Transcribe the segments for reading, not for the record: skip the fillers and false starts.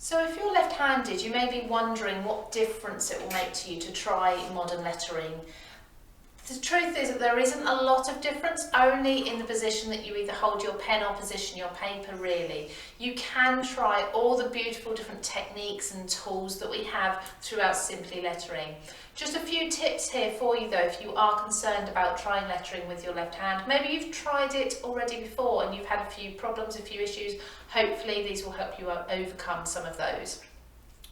So if you're left-handed, you may be wondering what difference it will make to you to try modern lettering. The truth is that there isn't a lot of difference, only in the position that you either hold your pen or position your paper, really. You can try all the beautiful different techniques and tools that we have throughout Simply Lettering. Just a few tips here for you though, if you are concerned about trying lettering with your left hand. Maybe you've tried it already before and you've had a few problems, a few issues. Hopefully these will help you overcome some of those.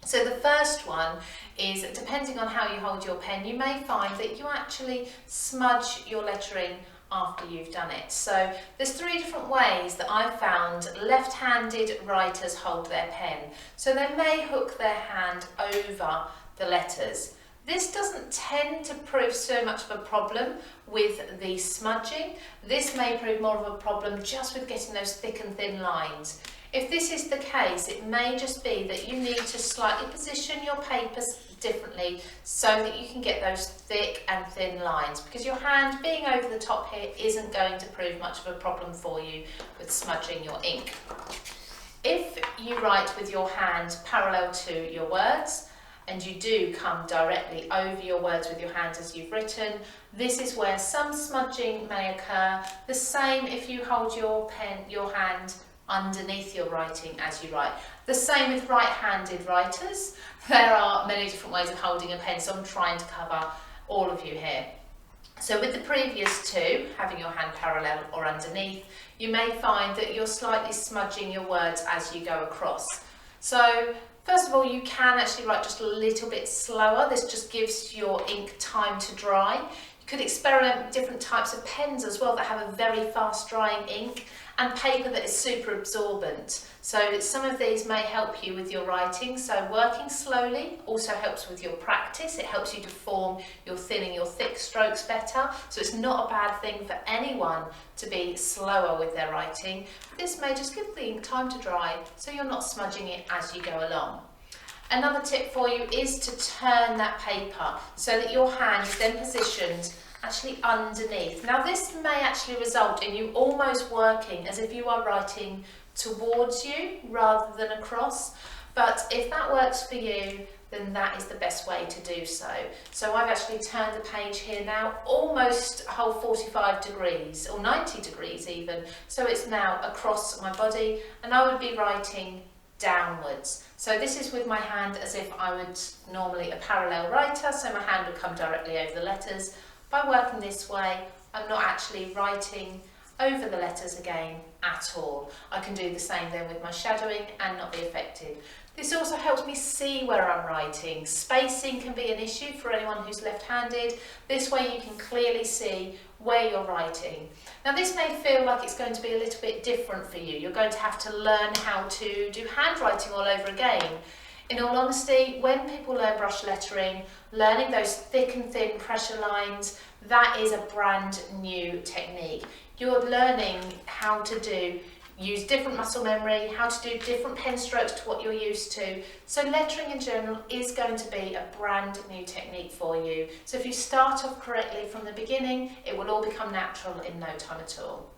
So the first one is, depending on how you hold your pen, you may find that you actually smudge your lettering after you've done it. So there's three different ways that I've found left-handed writers hold their pen. So they may hook their hand over the letters. This doesn't tend to prove so much of a problem with the smudging. This may prove more of a problem just with getting those thick and thin lines. If this is the case, it may just be that you need to slightly position your papers differently so that you can get those thick and thin lines, because your hand being over the top here isn't going to prove much of a problem for you with smudging your ink. If you write with your hand parallel to your words, and you do come directly over your words with your hand as you've written, this is where some smudging may occur. The same if you hold your hand underneath your writing as you write. The same with right-handed writers. There are many different ways of holding a pen, so I'm trying to cover all of you here. So with the previous two, having your hand parallel or underneath, you may find that you're slightly smudging your words as you go across. So first of all, you can actually write just a little bit slower. This just gives your ink time to dry. You could experiment with different types of pens as well that have a very fast drying ink, and paper that is super absorbent. So some of these may help you with your writing. So working slowly also helps with your practice. It helps you to form your thin and your thick strokes better. So it's not a bad thing for anyone to be slower with their writing. This may just give the ink time to dry so you're not smudging it as you go along. Another tip for you is to turn that paper so that your hand is then positioned actually underneath. Now this may actually result in you almost working as if you are writing towards you rather than across, but if that works for you, then that is the best way to do so. So I've actually turned the page here now almost a whole 45 degrees or 90 degrees even, so it's now across my body and I would be writing downwards. So this is with my hand as if I would normally a parallel writer, so my hand would come directly over the letters. By working this way, I'm not actually writing over the letters again at all. I can do the same then with my shadowing and not be affected. This also helps me see where I'm writing. Spacing can be an issue for anyone who's left-handed. This way you can clearly see where you're writing. Now this may feel like it's going to be a little bit different for you. You're going to have to learn how to do handwriting all over again. In all honesty, when people learn brush lettering, learning those thick and thin pressure lines, that is a brand new technique. You're learning how to use different muscle memory, how to do different pen strokes to what you're used to. So lettering in general is going to be a brand new technique for you. So if you start off correctly from the beginning, it will all become natural in no time at all.